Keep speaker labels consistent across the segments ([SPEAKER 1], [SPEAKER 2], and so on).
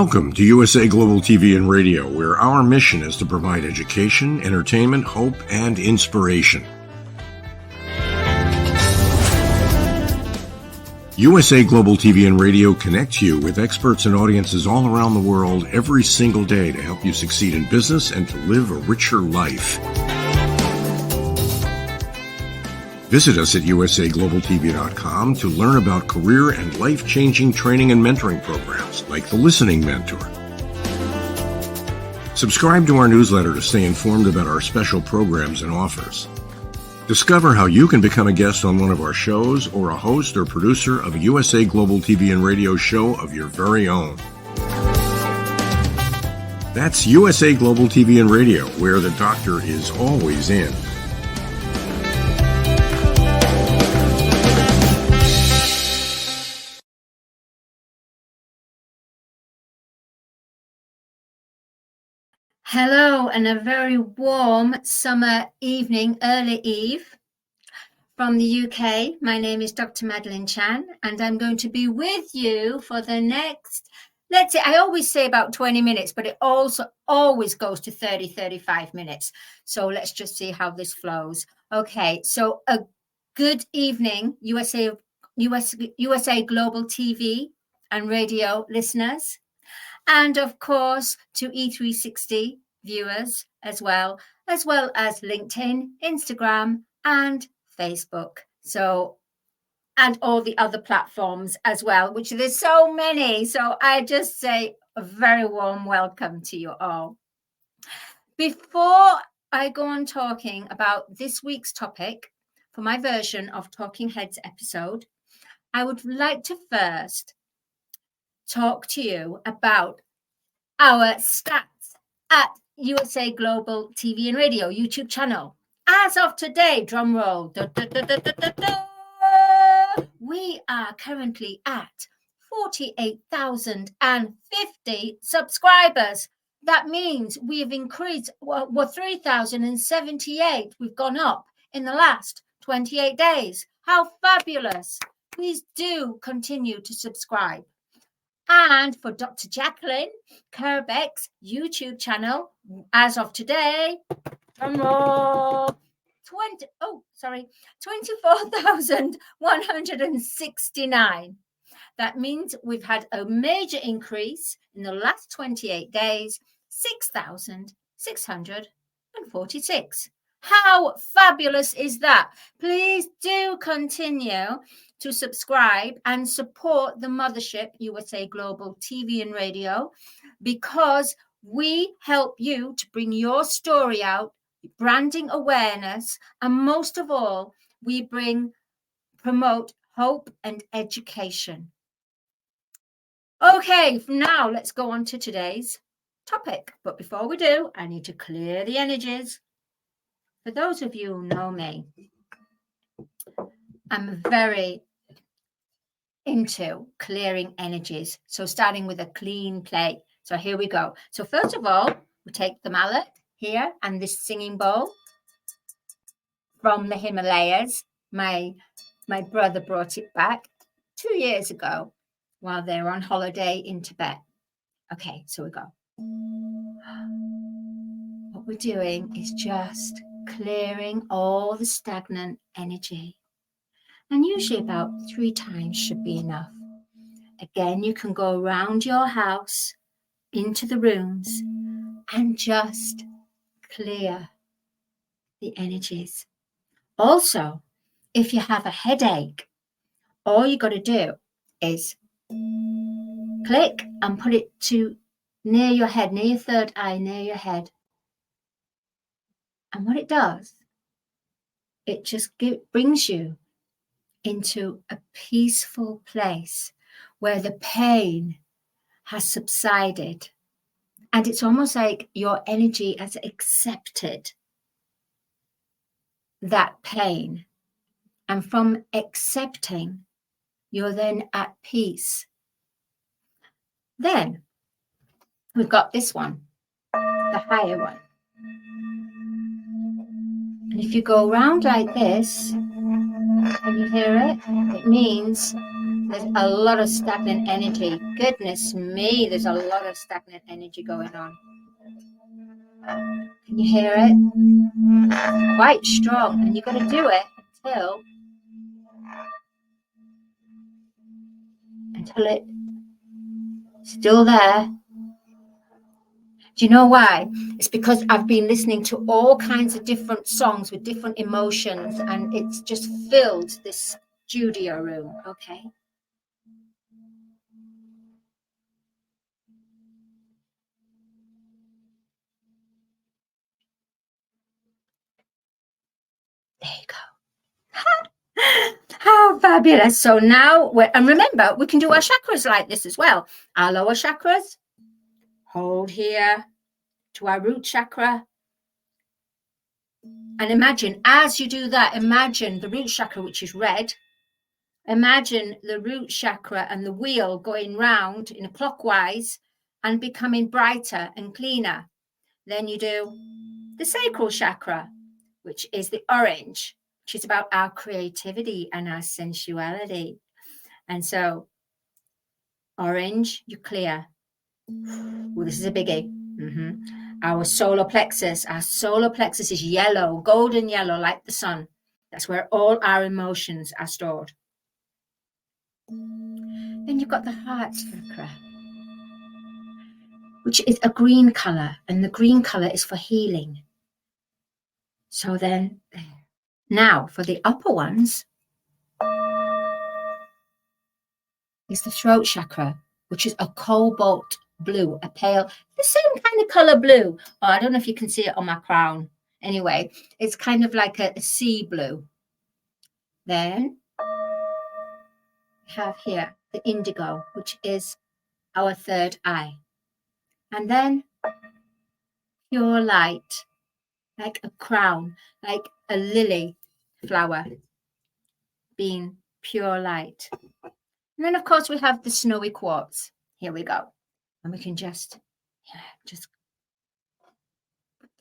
[SPEAKER 1] Welcome to USA Global TV and Radio, where our mission is to provide education, entertainment, hope, and inspiration. USA Global TV and Radio connects you with experts and audiences all around the world every single day to help you succeed in business and to live a richer life. Visit us at usaglobaltv.com to learn about career and life-changing training and mentoring programs like the Listening Mentor. Subscribe to our newsletter to stay informed about our special programs and offers. Discover how you can become a guest on one of our shows or a host or producer of a USA Global TV and Radio show of your very own. That's USA Global TV and Radio, where the doctor is always in.
[SPEAKER 2] Hello, and a very warm summer evening, early eve from the UK. My name is Dr. Chan, and I'm going to be with you for the next, let's say, I always say about 20 minutes, but it also always goes to 35 minutes. So let's just see how this flows. Okay, so a good evening, USA Global TV and Radio listeners. And of course, to E360 viewers as well as LinkedIn, Instagram, and Facebook. So, and all the other platforms as well, which there's so many. So I just say a very warm welcome to you all. Before I go on talking about this week's topic for my version of Talking Heads episode, I would like to first talk to you about our stats at USA Global TV and Radio YouTube channel. As of today, drum roll, we are currently at 48,050 subscribers. That means we have increased, we're 3,078. We've gone up in the last 28 days. How fabulous. Please do continue to subscribe. And for Dr. Jacqueline Kerbeck's YouTube channel, as of today, 24,169. That means we've had a major increase in the last 28 days, 6,646. How fabulous is that? Please do continue to subscribe and support the mothership, USA Global TV and Radio, because we help you to bring your story out, branding awareness, and most of all, we promote hope and education. Okay, now let's go on to today's topic. But before we do, I need to clear the energies. For those of you who know me, I'm very into clearing energies. So starting with a clean plate. So here we go. So first of all, we take the mallet here and this singing bowl from the Himalayas. My brother brought it back 2 years ago while they were on holiday in Tibet. Okay, so we go. What we're doing is just clearing all the stagnant energy. And usually about 3 times should be enough. Again, you can go around your house into the rooms and just clear the energies. Also, if you have a headache, all you got to do is click and put it to near your head, near your third eye, near your head. And what it does, it just brings you into a peaceful place where the pain has subsided. And it's almost like your energy has accepted that pain. And from accepting, you're then at peace. Then we've got this one, the higher one. And if you go around like this, and you hear it, it means There's a lot of stagnant energy. Goodness me, there's a lot of stagnant energy going on. Can you hear it? Quite strong, and you've got to do it until it's still there. Do you know why? It's because I've been listening to all kinds of different songs with different emotions, and it's just filled this studio room. Okay. There you go. How fabulous. So now, and remember, we can do our chakras like this as well. Our lower chakras, hold here to our root chakra. And imagine, as you do that, imagine the root chakra, which is red. Imagine the root chakra and the wheel going round in a clockwise and becoming brighter and cleaner. Then you do the sacral chakra, which is the orange, which is about our creativity and our sensuality. And so, orange, you clear. Well, this is a biggie. Our solar plexus is yellow, golden yellow, like the sun. That's where all our emotions are stored. Then you've got the heart chakra, which is a green color, and the green color is for healing. So then, now for the upper ones is the throat chakra, which is a cobalt blue, a pale, the same kind of color blue. Oh, I don't know if you can see it on my crown. Anyway, it's kind of like a sea blue. Then we have here the indigo, which is our third eye. And then pure light, like a crown, like a lily flower, being pure light. And then, of course, we have the snowy quartz. Here we go. And we can just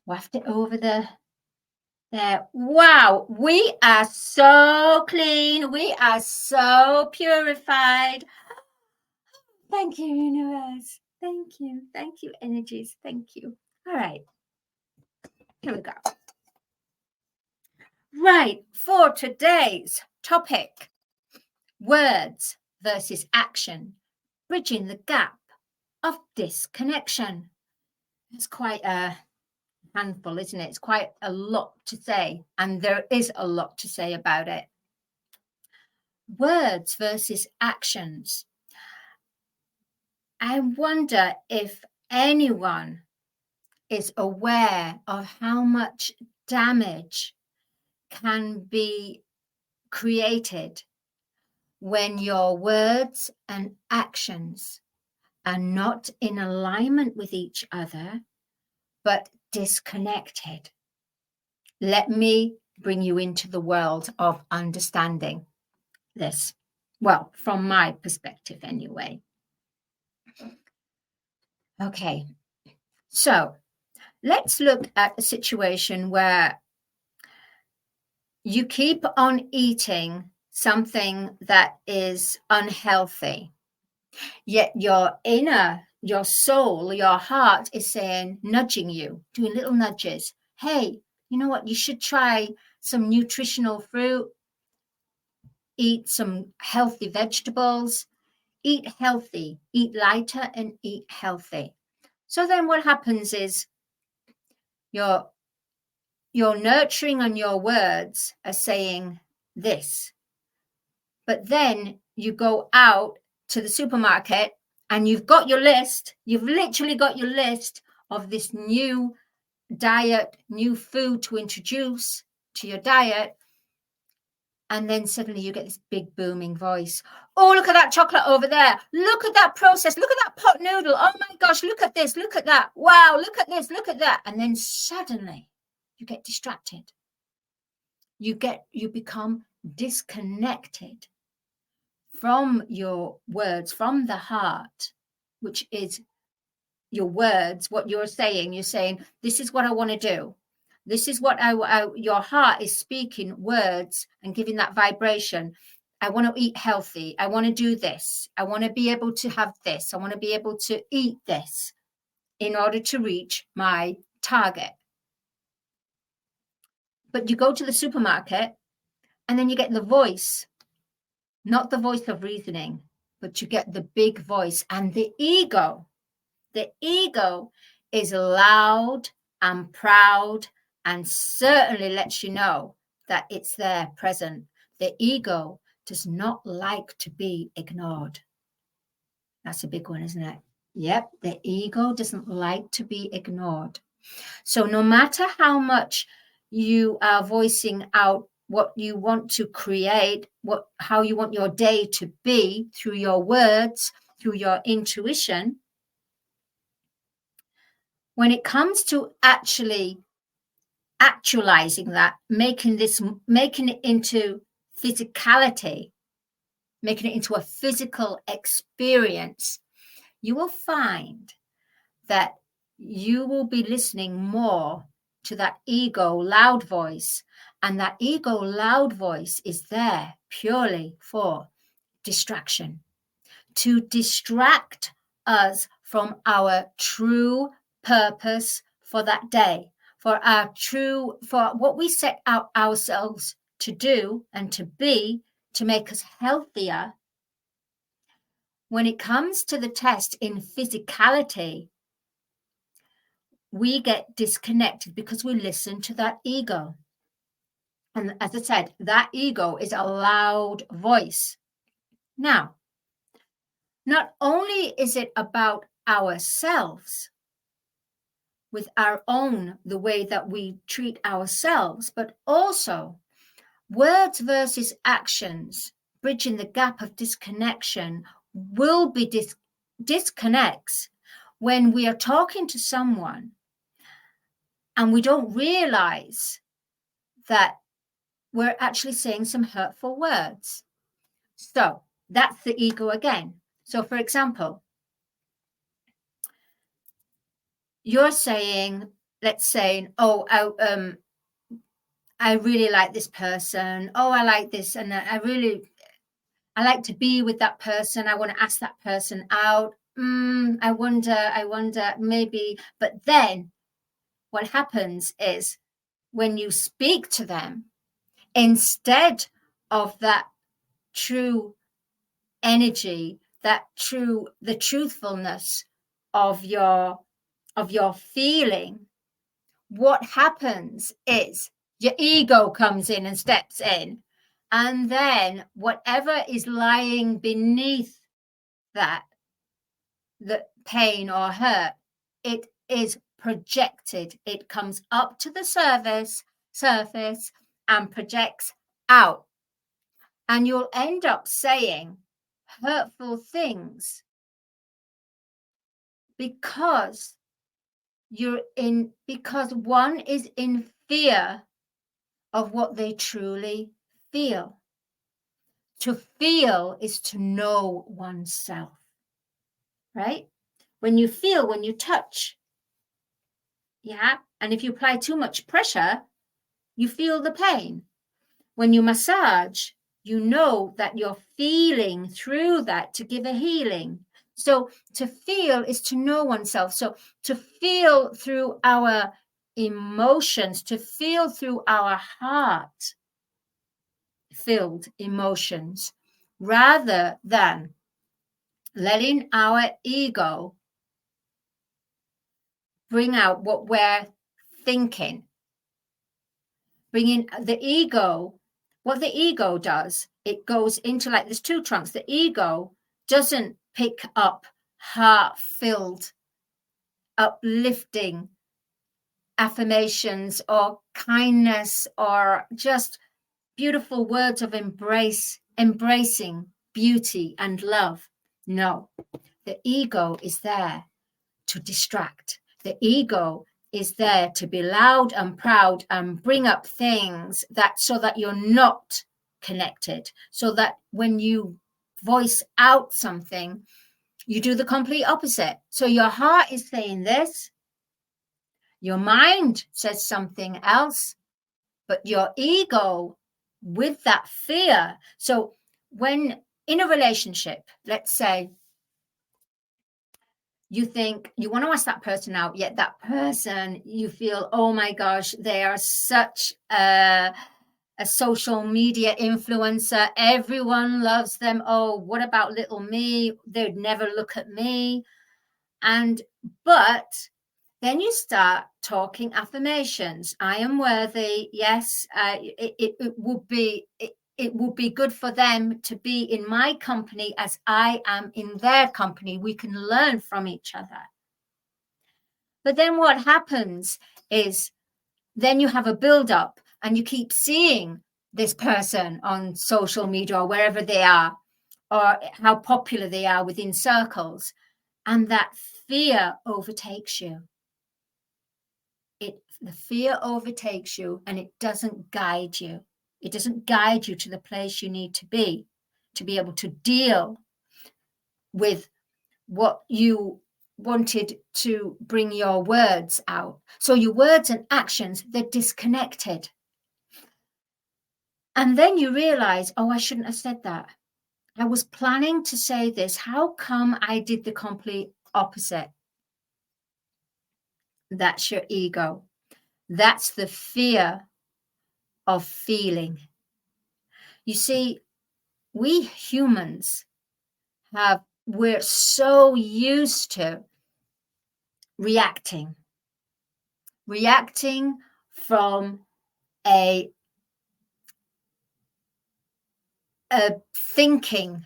[SPEAKER 2] waft it over there. Wow, we are so clean. We are so purified. Thank you, universe. Thank you. Thank you, energies. Thank you. All right. Here we go. Right, for today's topic, words versus action, bridging the gap of disconnection. It's quite a handful, isn't it? It's quite a lot to say, and there is a lot to say about it. Words versus actions. I wonder if anyone is aware of how much damage can be created when your words and actions are not in alignment with each other, but disconnected. Let me bring you into the world of understanding this. Well, from my perspective anyway. Okay, so let's look at a situation where you keep on eating something that is unhealthy, yet your soul, your heart is saying, nudging you, doing little nudges. Hey, you know what? You should try some nutritional fruit, eat some healthy vegetables, eat healthy, eat lighter and eat healthy. So then what happens is your nurturing and your words are saying this. But then you go out to the supermarket and you've got your list. You've literally got your list of this new diet, new food to introduce to your diet. And then suddenly you get this big booming voice. Oh, look at that chocolate over there. Look at that process. Look at that pot noodle. Oh my gosh, look at this. Look at that. Wow, look at this. Look at that. And then suddenly you get distracted. You become disconnected from your words, from the heart, which is your words, what you're saying. You're saying, this is what I want to do. This is what your heart is speaking words and giving that vibration. I want to eat healthy. I want to do this. I want to be able to have this. I want to be able to eat this in order to reach my target. But you go to the supermarket and then you get the voice, not the voice of reasoning, but you get the big voice and the ego. The ego is loud and proud and certainly lets you know that it's there present. The ego does not like to be ignored. That's a big one, isn't it? Yep, the ego doesn't like to be ignored. So no matter how much you are voicing out what you want to create, how you want your day to be through your words, through your intuition, when it comes to actually actualizing that, making it into physicality, making it into a physical experience, you will find that you will be listening more to that ego loud voice. And that ego loud voice is there purely for distraction, to distract us from our true purpose for that day, for what we set out ourselves to do and to be, to make us healthier. When it comes to the test in physicality, we get disconnected because we listen to that ego. And as I said, that ego is a loud voice. Now, not only is it about ourselves, with the way that we treat ourselves, but also words versus actions, bridging the gap of disconnection, will be disconnects when we are talking to someone and we don't realize that we're actually saying some hurtful words. So that's the ego again. So for example, you're saying, let's say, I really like this person. Oh, I like this. And I like to be with that person. I want to ask that person out. I wonder, maybe. But then what happens is when you speak to them, instead of that true energy, the truthfulness of your feeling, what happens is your ego comes in and steps in, and then whatever is lying beneath that, the pain or hurt, it is projected. It comes up to the surface and projects out. And you'll end up saying hurtful things because one is in fear of what they truly feel. To feel is to know oneself, right? When you feel, when you touch, yeah, and if you apply too much pressure, you feel the pain. When you massage, you know that you're feeling through that to give a healing. So to feel is to know oneself. So to feel through our emotions, to feel through our heart-filled emotions, rather than letting our ego bring out what we're thinking. Bringing the ego, what the ego does, it goes into, like, there's two trunks. The ego doesn't pick up heart-filled, uplifting affirmations or kindness or just beautiful words of embracing beauty and love. No, the ego is there to distract. The ego is there to be loud and proud and bring up things so that you're not connected, so that when you voice out something, you do the complete opposite. So your heart is saying this, your mind says something else, but your ego, with that fear. So when in a relationship, let's say you think you want to ask that person out, yet that person, you feel, oh my gosh, they are such a social media influencer. Everyone loves them. Oh, what about little me? They'd never look at me. But then you start talking affirmations. I am worthy. Yes, it would be good for them to be in my company as I am in their company. We can learn from each other. But then what happens is then you have a build-up and you keep seeing this person on social media or wherever they are, or how popular they are within circles, and that fear overtakes you. The fear overtakes you, and it doesn't guide you. It doesn't guide you to the place you need to be able to deal with what you wanted to bring your words out. So your words and actions, they're disconnected. And then you realize, oh, I shouldn't have said that. I was planning to say this. How come I did the complete opposite? That's your ego. That's the fear of feeling. You see, we humans we're so used to reacting from a thinking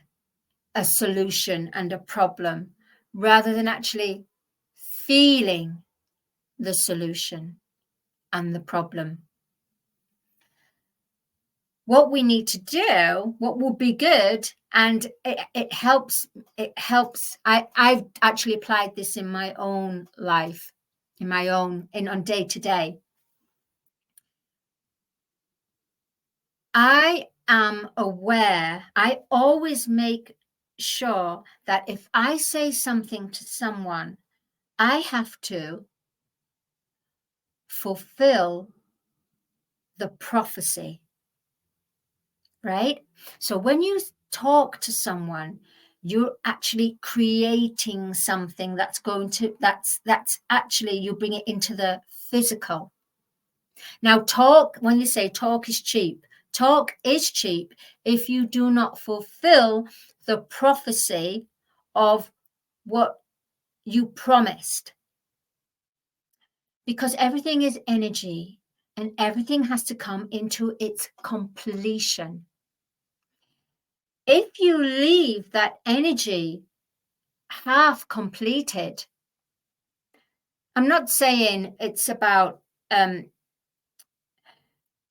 [SPEAKER 2] a solution and a problem rather than actually feeling the solution and the problem. What we need to do, what would be good, and it helps. I've actually applied this in my own life, on day to day. I am aware. I always make sure that if I say something to someone, I have to fulfill the prophecy, right? So when you talk to someone, you're actually creating something that's actually, you bring it into the physical. Now, when you say talk is cheap if you do not fulfill the prophecy of what you promised. Because everything is energy and everything has to come into its completion. If you leave that energy half completed, I'm not saying it's about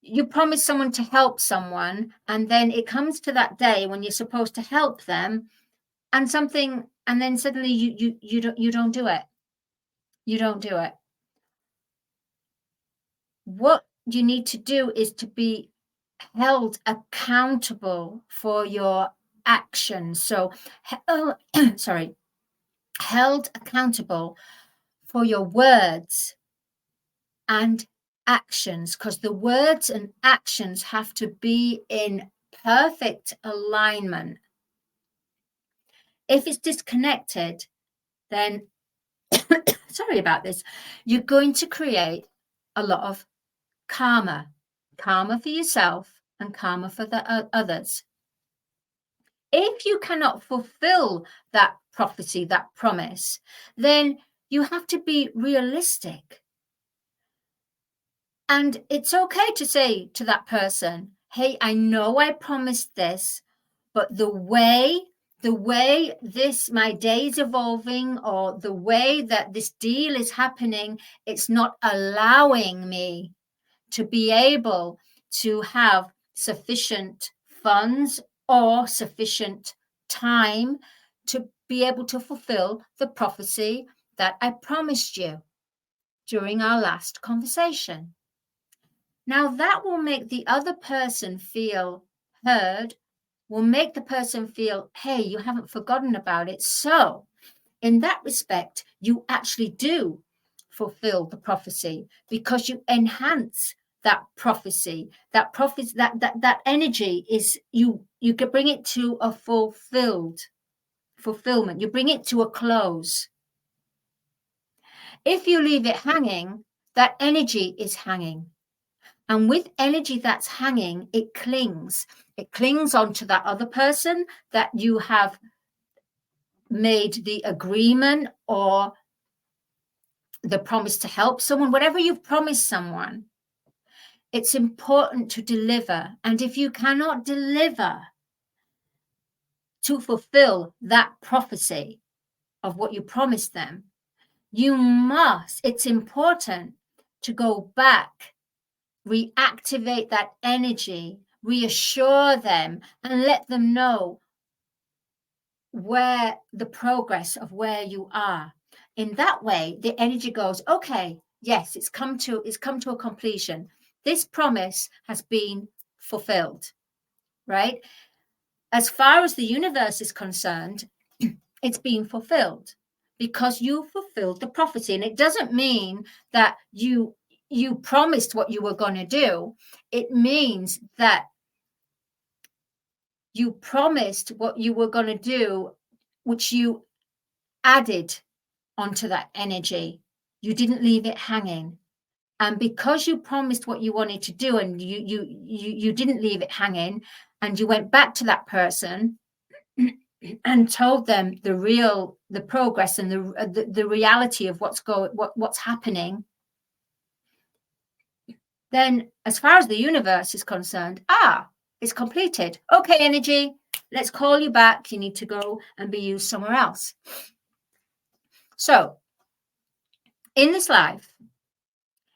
[SPEAKER 2] you promise someone to help someone, and then it comes to that day when you're supposed to help them, and then suddenly you don't do it. You don't do it. What you need to do is to be held accountable for your actions. So, held accountable for your words and actions, because the words and actions have to be in perfect alignment. If it's disconnected, then sorry about this, you're going to create a lot of karma for yourself and karma for the others. If you cannot fulfill that prophecy, that promise, then you have to be realistic. And it's okay to say to that person, hey, I know I promised this, but the way my day is evolving, or the way that this deal is happening, it's not allowing me to be able to have sufficient funds or sufficient time to be able to fulfill the prophecy that I promised you during our last conversation. Now that will make the other person feel heard, will make the person feel, hey, you haven't forgotten about it. So in that respect, you actually do fulfill the prophecy, because you enhance that prophecy, that energy is, you can bring it to a fulfillment. You bring it to a close. If you leave it hanging, that energy is hanging. And with energy that's hanging, it clings. It clings onto that other person that you have made the agreement or the promise to help someone, whatever you've promised someone. It's important to deliver. And if you cannot deliver to fulfill that prophecy of what you promised them, it's important to go back, reactivate that energy, reassure them, and let them know where the progress of where you are. In that way, the energy goes, okay, yes, it's come to a completion. This promise has been fulfilled, right? As far as the universe is concerned, it's been fulfilled because you fulfilled the prophecy. And it doesn't mean that you promised what you were going to do. It means that you promised what you were going to do, which you added onto that energy. You didn't leave it hanging. And because you promised what you wanted to do and you didn't leave it hanging, and you went back to that person and told them the progress and the reality of what's happening, then as far as the universe is concerned, it's completed. Okay, energy, let's call you back. You need to go and be used somewhere else. So in this life,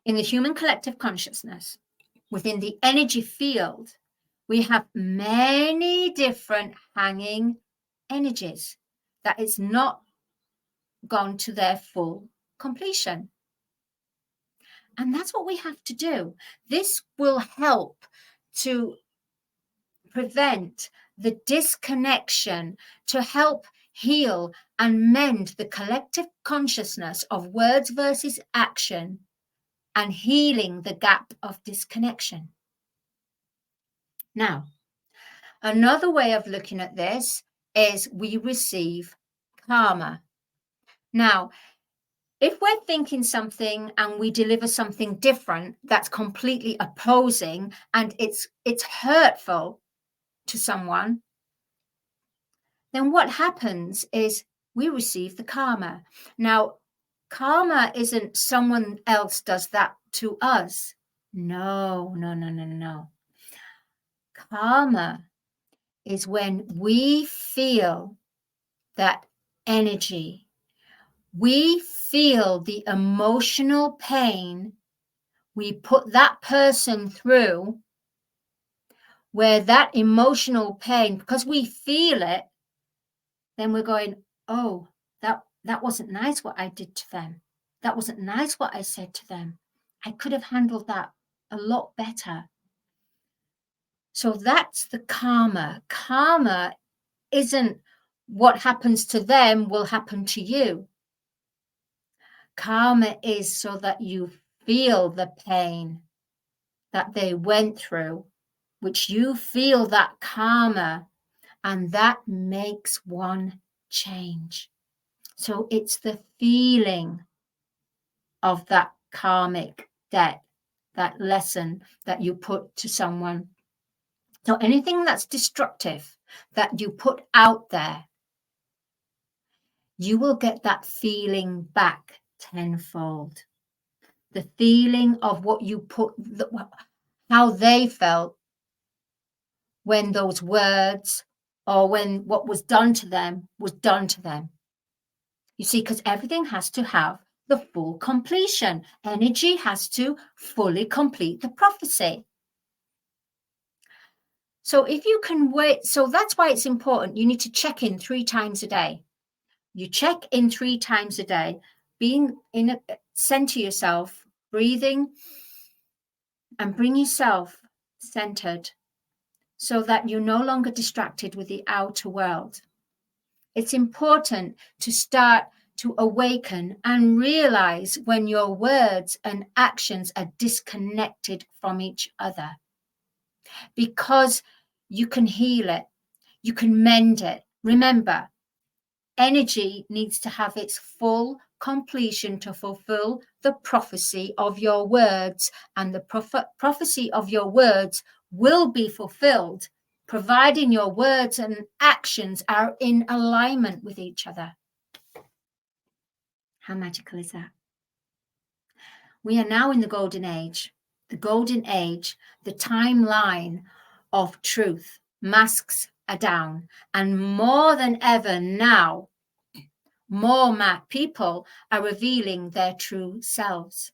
[SPEAKER 2] in the human collective consciousness, within the energy field, we have many different hanging energies that is not gone to their full completion. And that's what we have to do. This will help to prevent the disconnection, to help heal and mend the collective consciousness of words versus action, and healing the gap of disconnection. Now, another way of looking at this is we receive karma. Now, if we're thinking something and we deliver something different that's completely opposing and it's hurtful to someone, then what happens is we receive the karma. Now, karma isn't someone else does that to us. No. Karma is when we feel that energy, we feel the emotional pain we put that person through, where that emotional pain, because we feel it, then we're going, oh, that wasn't nice what I did to them. That wasn't nice what I said to them. I could have handled that a lot better. So that's the karma. Karma isn't what happens to them will happen to you. Karma is so that you feel the pain that they went through, which you feel that karma, and that makes one change. So it's the feeling of that karmic debt, that lesson that you put to someone. So anything that's destructive that you put out there, you will get that feeling back tenfold. The feeling of what you put, how they felt when those words or when what was done to them was done to them. You see, because everything has to have the full completion. Energy has to fully complete the prophecy. So if you can wait, so that's why it's important. You need to check in 3 times a day. You check in 3 times a day, center yourself, breathing, and bring yourself centered so that you're no longer distracted with the outer world. It's important to start to awaken and realize when your words and actions are disconnected from each other, because you can heal it, you can mend it. Remember, energy needs to have its full completion to fulfill the prophecy of your words, and the prophecy of your words will be fulfilled providing your words and actions are in alignment with each other. How magical is that? We are now in the golden age. The golden age, the timeline of truth. Masks are down, and more than ever now, more people are revealing their true selves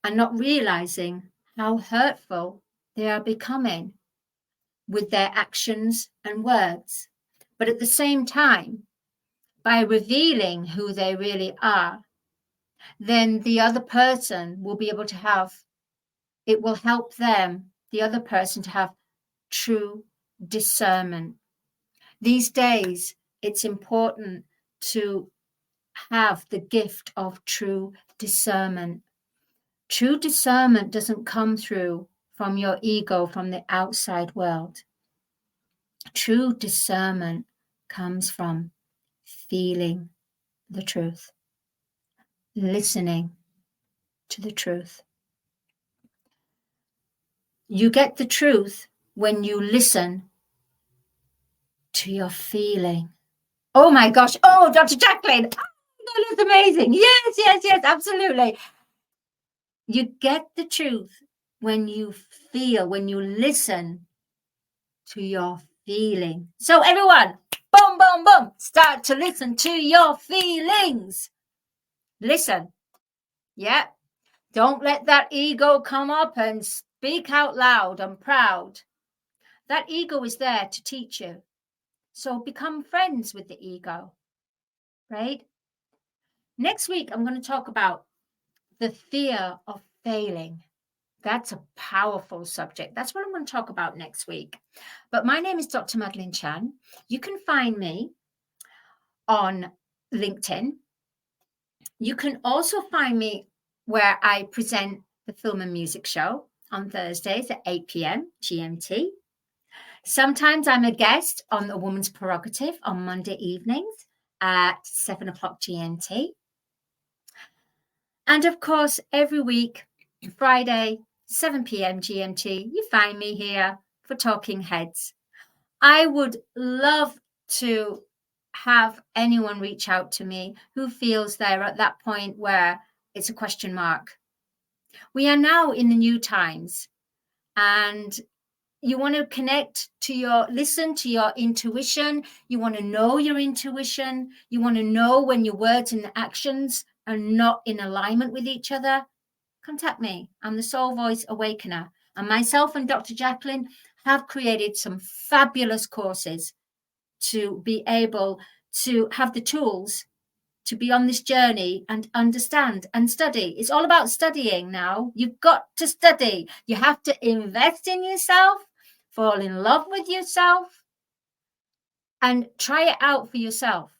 [SPEAKER 2] and not realizing how hurtful they are becoming with their actions and words. But at the same time, by revealing who they really are, then the other person will be able to have, it will help them, the other person, to have true discernment. These days, it's important to have the gift of true discernment. True discernment doesn't come through from your ego, from the outside world. True discernment comes from feeling the truth, listening to the truth. You get the truth when you listen to your feeling. Oh my gosh. Oh, Dr. Jacqueline. Oh, that's amazing. Yes, absolutely. You get the truth when you feel, when you listen to your feeling. So everyone, boom, boom, boom, start to listen to your feelings. Listen. Yeah. Don't let that ego come up and speak out loud and proud. That ego is there to teach you. So become friends with the ego, right? Next week, I'm going to talk about the fear of failing. That's a powerful subject. That's what I'm going to talk about next week. But my name is Dr. Madalene Chan. You can find me on LinkedIn. You can also find me where I present the film and music show on Thursdays at 8 p.m. GMT. Sometimes I'm a guest on A Woman's Prerogative on Monday evenings at 7 o'clock GMT. And of course, every week, Friday, 7 p.m. GMT, you find me here for Talking Heads. I would love to have anyone reach out to me who feels they're at that point where it's a question mark. We are now in the new times, and you want to connect to listen to your intuition. You want to know your intuition. You want to know when your words and actions are not in alignment with each other. Contact me. I'm the Soul Voice Awakener. And myself and Dr. Jacqueline have created some fabulous courses to be able to have the tools to be on this journey and understand and study. It's all about studying now. You've got to study. You have to invest in yourself, fall in love with yourself, and try it out for yourself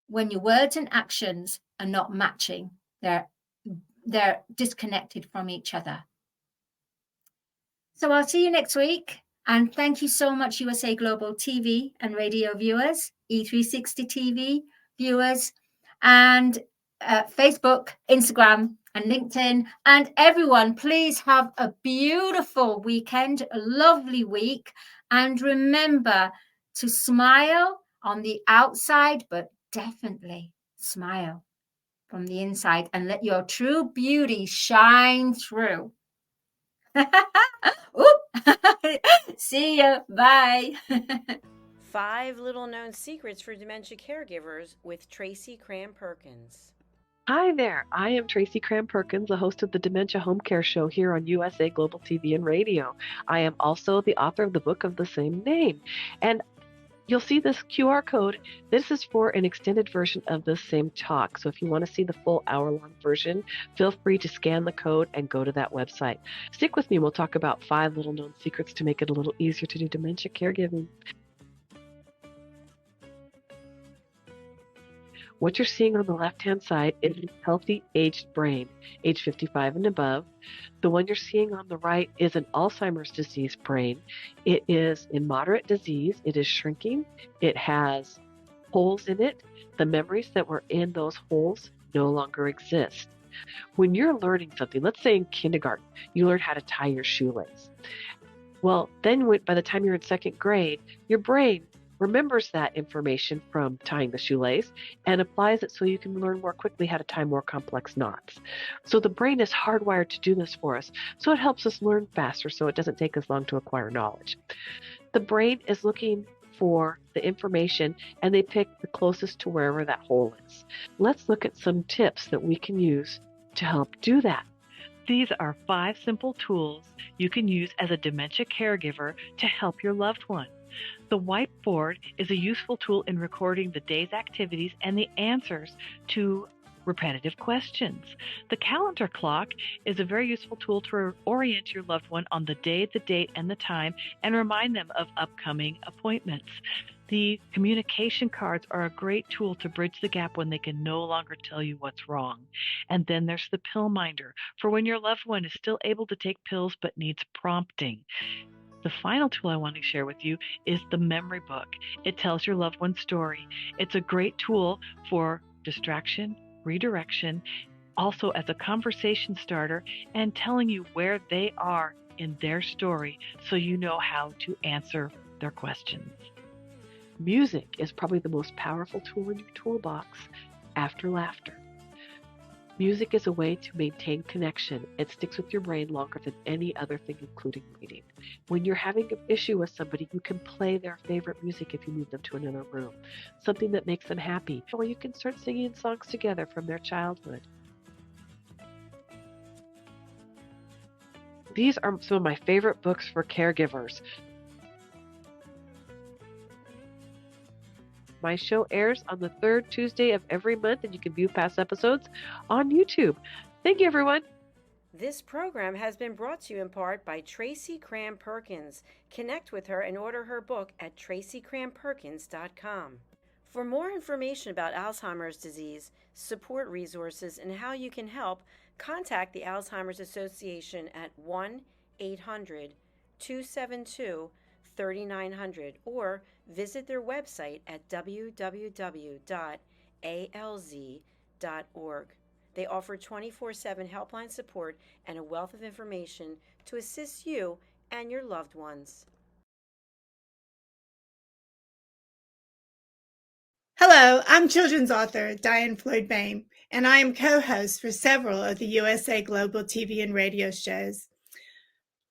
[SPEAKER 2] when your words and actions are not matching. They're disconnected from each other. So I'll see you next week. And thank you so much, USA Global TV and radio viewers, E360 TV viewers, and Facebook, Instagram, and LinkedIn. And everyone, please have a beautiful weekend, a lovely week. And remember to smile on the outside, but definitely smile from the inside and let your true beauty shine through. See you. Bye.
[SPEAKER 3] 5 Little Known Secrets for Dementia Caregivers with Tracy Cram Perkins.
[SPEAKER 4] Hi there. I am Tracy Cram Perkins, the host of the Dementia Home Care Show here on USA Global TV and Radio. I am also the author of the book of the same name. And you'll see this QR code. This is for an extended version of the same talk. So if you want to see the full hour-long version, feel free to scan the code and go to that website. Stick with me. We'll talk about 5 little known secrets to make it a little easier to do dementia caregiving. What you're seeing on the left-hand side is a healthy aged brain, age 55 and above. The one you're seeing on the right is an Alzheimer's disease brain. It is in moderate disease. It is shrinking. It has holes in it. The memories that were in those holes no longer exist. When you're learning something, let's say in kindergarten, you learn how to tie your shoelace. Well, then by the time you're in second grade, your brain remembers that information from tying the shoelace and applies it so you can learn more quickly how to tie more complex knots. So the brain is hardwired to do this for us. So it helps us learn faster so it doesn't take us long to acquire knowledge. The brain is looking for the information and they pick the closest to wherever that hole is. Let's look at some tips that we can use to help do that.
[SPEAKER 5] These are 5 simple tools you can use as a dementia caregiver to help your loved one. The whiteboard is a useful tool in recording the day's activities and the answers to repetitive questions. The calendar clock is a very useful tool to orient your loved one on the day, the date, and the time, and remind them of upcoming appointments. The communication cards are a great tool to bridge the gap when they can no longer tell you what's wrong. And then there's the pill minder for when your loved one is still able to take pills but needs prompting. The final tool I want to share with you is the memory book. It tells your loved one's story. It's a great tool for distraction, redirection, also as a conversation starter, and telling you where they are in their story so you know how to answer their questions.
[SPEAKER 4] Music is probably the most powerful tool in your toolbox after laughter. Music is a way to maintain connection. It sticks with your brain longer than any other thing, including reading. When you're having an issue with somebody, you can play their favorite music if you move them to another room, something that makes them happy, or you can start singing songs together from their childhood. These are some of my favorite books for caregivers. My show airs on the 3rd Tuesday of every month, and you can view past episodes on YouTube. Thank you, everyone.
[SPEAKER 3] This program has been brought to you in part by Tracy Cram Perkins. Connect with her and order her book at tracycramperkins.com. For more information about Alzheimer's disease, support resources, and how you can help, contact the Alzheimer's Association at 1-800-272-3900 or visit their website at www.alz.org. They offer 24/7 helpline support and a wealth of information to assist you and your loved ones.
[SPEAKER 6] Hello, I'm children's author Diane Floyd Bain, and I am co-host for several of the USA Global TV and radio shows.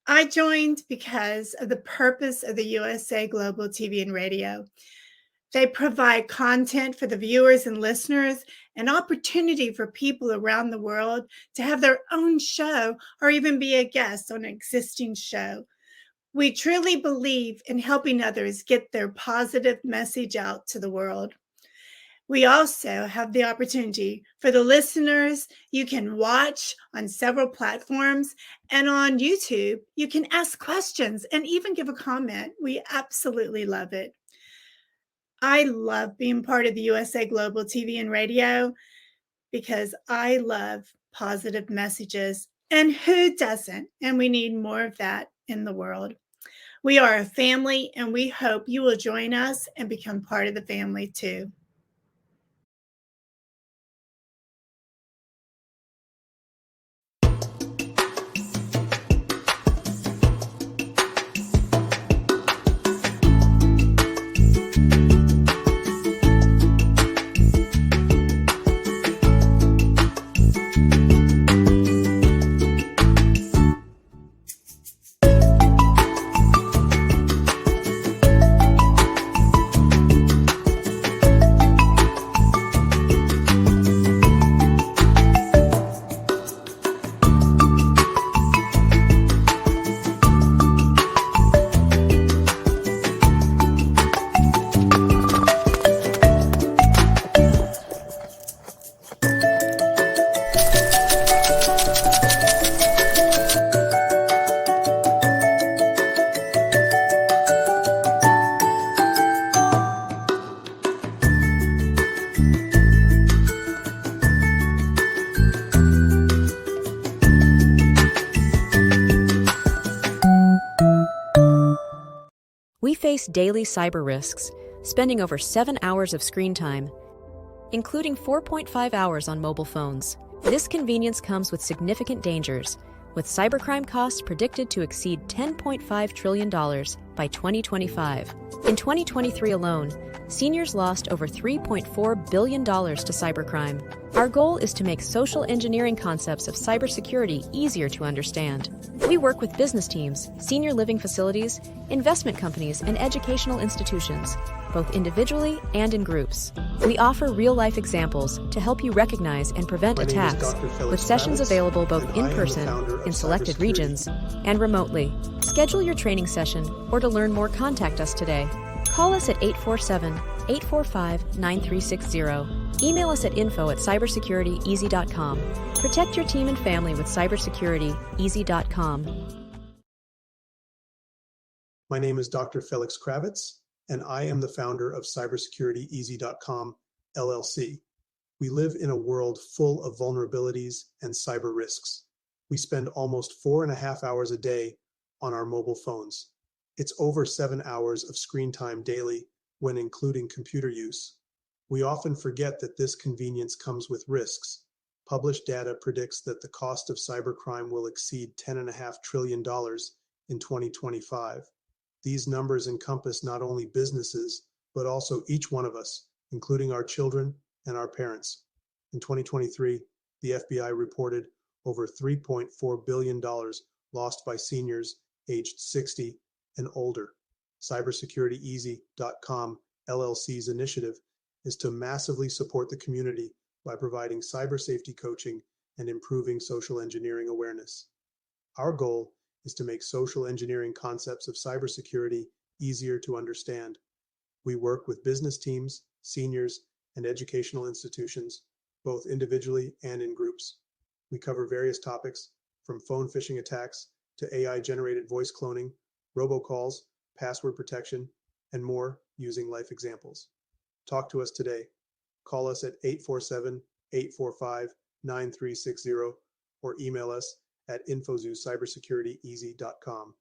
[SPEAKER 6] I joined because of the purpose of the USA Global TV and radio. They provide content for the viewers and listeners, an opportunity for people around the world to have their own show or even be a guest on an existing show. We truly believe in helping others get their positive message out to the world. We also have the opportunity for the listeners. You can watch on several platforms, and on YouTube, you can ask questions and even give a comment. We absolutely love it. I love being part of the USA Global TV and radio because I love positive messages, and who doesn't? And we need more of that in the world. We are a family, and we hope you will join us and become part of the family too.
[SPEAKER 7] face daily cyber risks, spending over 7 hours of screen time, including 4.5 hours on mobile phones. This convenience comes with significant dangers, with cybercrime costs predicted to exceed $10.5 trillion by 2025. In 2023 alone, seniors lost over $3.4 billion to cybercrime. Our goal is to make social engineering concepts of cybersecurity easier to understand. We work with business teams, senior living facilities, investment companies, and educational institutions, both individually and in groups. We offer real-life examples to help you recognize and prevent attacks, with sessions available both in person, in selected regions, and remotely. Schedule your training session, or to learn more, contact us today. Call us at 847-845-9360. Email us at info@cybersecurityeasy.com. Protect your team and family with cybersecurityeasy.com.
[SPEAKER 8] My name is Dr. Felix Kravitz, and I am the founder of cybersecurityeasy.com, LLC. We live in a world full of vulnerabilities and cyber risks. We spend almost 4.5 hours a day on our mobile phones. It's over 7 hours of screen time daily when including computer use. We often forget that this convenience comes with risks. Published data predicts that the cost of cybercrime will exceed $10.5 trillion in 2025. These numbers encompass not only businesses, but also each one of us, including our children and our parents. In 2023, the FBI reported over $3.4 billion lost by seniors aged 60 and older. Cybersecurityeasy.com LLC's initiative is to massively support the community by providing cyber safety coaching and improving social engineering awareness. Our goal is to make social engineering concepts of cybersecurity easier to understand. We work with business teams, seniors, and educational institutions, both individually and in groups. We cover various topics from phone phishing attacks to AI-generated voice cloning, robocalls, password protection, and more using life examples. Talk to us today. Call us at 847-845-9360 or email us at info@cybersecurityeasy.com.